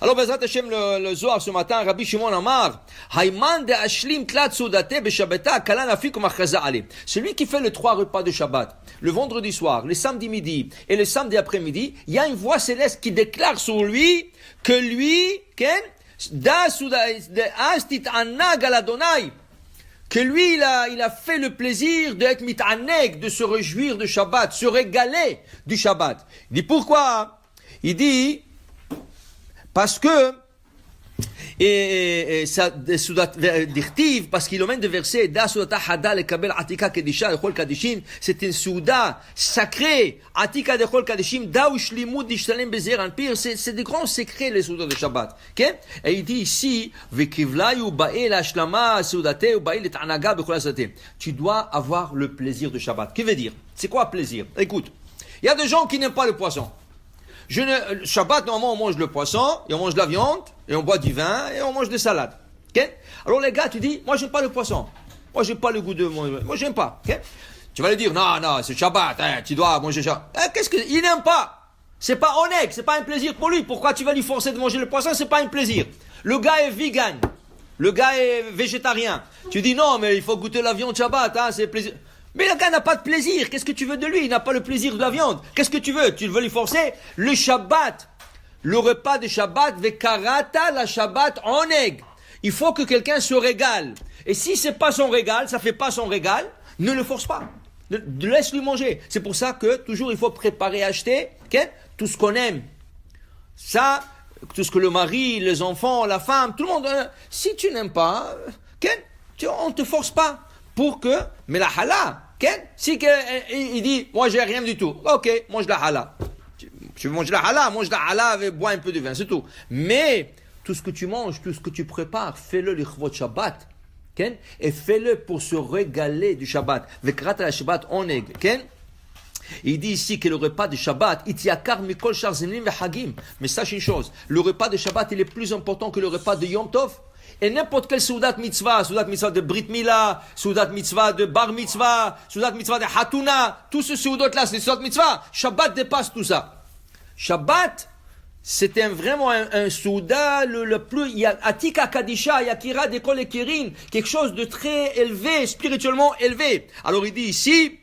Alors, Bezrat Hashem, le Zohar ce matin, Rabbi Shimon Amar, Hayman de Ashlim Tlat Soudate Beshabeta Kalan Afik Machaza Ale. Celui qui fait les 3 repas de Shabbat, le vendredi soir, le samedi midi et le samedi après-midi, il y a une voix céleste qui déclare sur lui que lui, que lui, il a fait le plaisir d'être mit'aneg, de se réjouir de Shabbat, se régaler du Shabbat. Il dit pourquoi? Il dit, parce que, parce qu'il emmène de verset, c'est une souda sacrée, atika de chol kadeshim, da ushlimut dishtalem bezer anpir, c'est des grands secrets, les soudas de Shabbat. Okay? Et il dit ici, tu dois avoir le plaisir de Shabbat. Que veut dire? C'est quoi plaisir? Écoute, il y a des gens qui n'aiment pas le poisson. Shabbat, normalement, on mange le poisson, et on mange de la viande, et on boit du vin, et on mange des salades. Okay? Alors les gars, tu dis, moi j'aime pas le poisson. Moi j'aime pas le goût de... Moi j'aime pas. Okay? Tu vas lui dire, non, c'est Shabbat, tu dois manger ça. Qu'est-ce qu'il n'aime pas? C'est pas honnête, c'est pas un plaisir pour lui. Pourquoi tu vas lui forcer de manger le poisson? C'est pas un plaisir. Le gars est vegan. Le gars est végétarien. Tu dis, non, mais il faut goûter la viande Shabbat, c'est plaisir. Mais le gars n'a pas de plaisir. Qu'est-ce que tu veux de lui? Il n'a pas le plaisir de la viande. Qu'est-ce que tu veux? Tu veux lui forcer? Le Shabbat, le repas de Shabbat, vekarata la Shabbat oneg. Il faut que quelqu'un se régale. Et si c'est pas son régal, ça fait pas son régal, ne le force pas. Laisse-lui manger. C'est pour ça que toujours il faut préparer, acheter tout ce qu'on aime. Ça, tout ce que le mari, les enfants, la femme, tout le monde. Si tu n'aimes pas, on ne te force pas. Pour que, mais la hala, si il dit, moi j'ai rien du tout, ok, mange la hala. Tu veux manger la hala, mange la hala et bois un peu de vin, c'est tout. Mais, tout ce que tu manges, tout ce que tu prépares, fais-le l'Ichvot Shabbat, et fais-le pour se régaler du Shabbat. Vekrat la Shabbat oneg, il dit ici que le repas de Shabbat, itiakar mikol shar zemlim vehagim. Mais sache une chose, le repas de Shabbat, il est plus important que le repas de Yom Tov. Et n'importe quel soudat mitzvah de Brit Mila, soudat mitzvah de Bar mitzvah, soudat mitzvah de Hatuna, tous ces soudats-là, c'est des soudat mitzvah. Shabbat dépasse tout ça. Shabbat, c'était vraiment un soudat le plus, il y a Atika Kadisha, Yakira Dekol et Kirin, quelque chose de très élevé, spirituellement élevé. Alors il dit ici,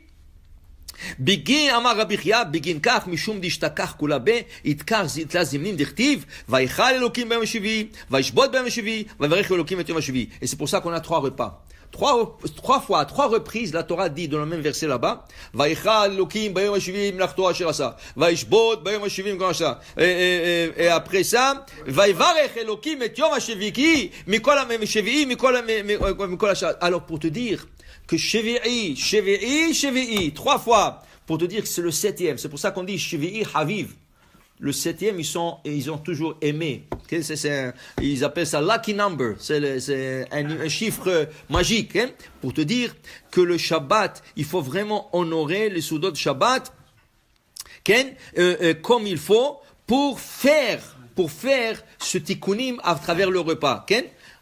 Bigin Amar Rabbi Chia, Bigin Kach, Mishum Dishtakach Kulabe, Itkar Zitla Zimnim Dichtiv, Vaichal Elokim B'Yom HaShivi, Vaishbot B'Yom HaShivi, Vavarech Elokim Et Yom HaShivi. Et c'est pour ça qu'on a 3 repas. 3 fois, 3 reprises, la Torah dit dans le même verset là-bas, Vaichal Elokim B'Yom HaShivi, Mlachto Asher Asa, Vaishbot B'Yom HaShivi, Mkon Asher. Et après ça, Vaivarech Elokim Et Yom HaShivi, Ki, Mikol HaShivi, Mikol Asher. Alors pour te dire, que Shevi'i, 3 fois, pour te dire que c'est le 7e. C'est pour ça qu'on dit Shevi'i Haviv. Le 7e, ils ont toujours aimé. Ils appellent ça lucky number. C'est un chiffre magique. Pour te dire que le Shabbat, il faut vraiment honorer les soudot de Shabbat comme il faut pour faire ce tikkunim à travers le repas.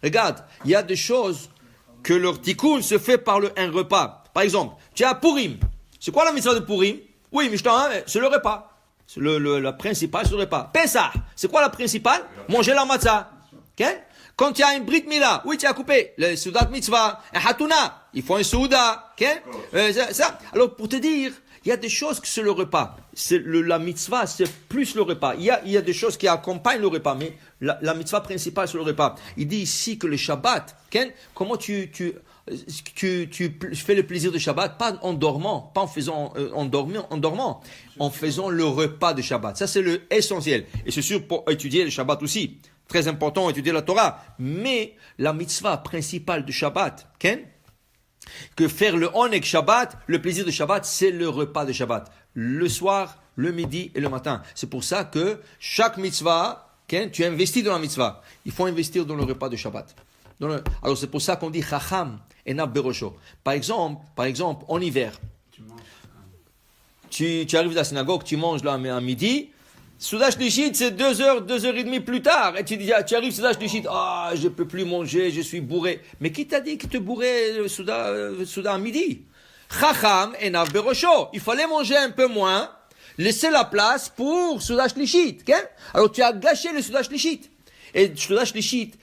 Regarde, il y a des choses que leur tikkun se fait par un repas. Par exemple, tu as Purim. C'est quoi la mitzvah de Purim? Oui, mais c'est le repas. La principale, c'est le repas. Pesach, c'est quoi la principale? Manger la matzah. Quand tu as une Brit Mila, oui, tu as coupé le Soudat Mitzvah, un Hatuna, il faut un Souda. Ça. Alors, pour te dire, il y a des choses que c'est le repas. La mitzvah, c'est plus le repas. Il y a des choses qui accompagnent le repas, mais la mitzvah principale, c'est le repas. Il dit ici que le Shabbat, comment tu fais le plaisir de Shabbat, pas en dormant, pas en faisant en dormant, en faisant le repas de Shabbat. Ça, c'est le essentiel. Et c'est sûr pour étudier le Shabbat aussi. Très important, étudier la Torah. Mais la mitzvah principale de Shabbat, que faire le oneg Shabbat, le plaisir de Shabbat, c'est le repas de Shabbat. Le soir, le midi et le matin. C'est pour ça que chaque mitzvah, tu investis dans la mitzvah. Il faut investir dans le repas de Shabbat. Alors c'est pour ça qu'on dit Chacham enav berosho. Par exemple, en hiver, tu arrives à la synagogue, tu manges là à midi. Souda Shlichit, c'est 2h30 plus tard. Et tu arrives Souda Shlichit, je peux plus manger, je suis bourré. Mais qui t'a dit que tu bourré Souda à midi? Chacham enav berosho. Il fallait manger un peu moins, laisser la place pour Souda Shlichit. Alors tu as gâché le Souda Shlichit. Et Seudat Shlishit,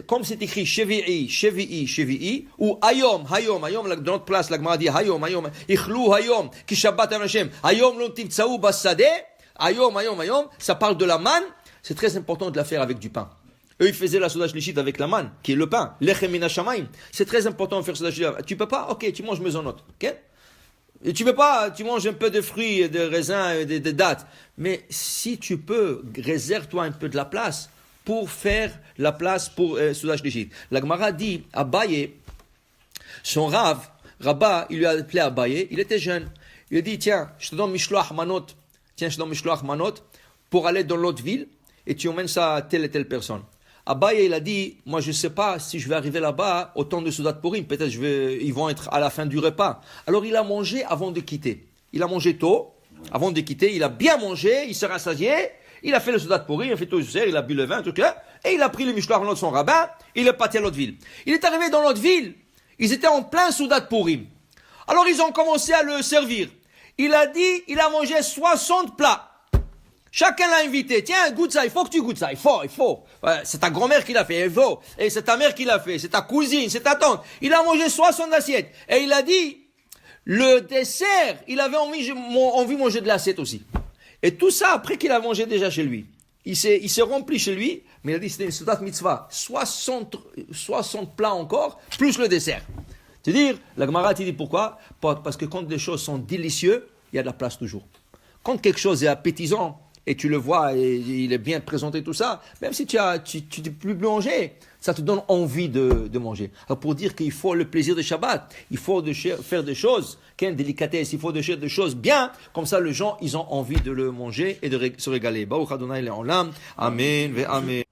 comme c'est écrit Shevi'i, Shevi'i, Shevi'i, ou Hayom, Hayom, Hayom, dans notre place, la Gemara dit Hayom, Hayom, Ichlu Hayom, Ki Shabbat Hashem, Hayom lo tivtsaou bassadeh, Hayom, Hayom, Hayom, ça parle de la manne, c'est très important de la faire avec du pain. Eux, ils faisaient la Seudat Shlishit avec la manne, qui est le pain, Lechem min hashamayim. C'est très important de faire Seudat Shlishit. Tu peux pas? Ok, tu manges mezonot, ok? Et tu peux pas, tu manges un peu de fruits, de raisins, de dattes. Mais si tu peux, réserve-toi un peu de la place pour faire la place pour Seudat Shlishit. La Gemara dit, Abaye, son Rabba, il lui a appelé Abaye, il était jeune. Il a dit, tiens, je te donne Mishloach Manot, pour aller dans l'autre ville, et tu emmènes ça à telle et telle personne. Abaye, il a dit, moi je ne sais pas si je vais arriver là-bas au temps de Seudat Purim, peut-être ils vont être à la fin du repas. Alors il a mangé avant de quitter. Il a mangé tôt, avant de quitter, il a bien mangé, il s'est rassasié, il a fait le Seudat Purim, il a fait tout le cerf, il a bu le vin, tout ça, et il a pris le mishloach de son rabbin, il est parti à l'autre ville. Il est arrivé dans l'autre ville, ils étaient en plein Seudat Purim. Alors ils ont commencé à le servir. Il a dit, il a mangé 60 plats. Chacun l'a invité. Tiens, goûte ça, il faut que tu goûtes ça. Il faut. C'est ta grand-mère qui l'a fait, il faut. Et c'est ta mère qui l'a fait, c'est ta cousine, c'est ta tante. Il a mangé 60 assiettes. Et il a dit, le dessert, il avait envie de manger de l'assiette aussi. Et tout ça après qu'il a mangé déjà chez lui. Il s'est rempli chez lui, mais il a dit, c'était une Seudat mitzvah. 60 plats encore, plus le dessert. C'est-à-dire, la Gemara dit pourquoi? Parce que quand des choses sont délicieuses, il y a de la place toujours. Quand quelque chose est appétissant, et tu le vois, et il est bien présenté tout ça, même si tu n'es plus manger, ça te donne envie de manger. Alors pour dire qu'il faut le plaisir de Shabbat, il faut faire des choses, qu'il y ait une délicatesse, il faut faire des choses bien, comme ça les gens, ils ont envie de le manger et de se régaler. Baruch Adonai le'olam, Amen ve Amen.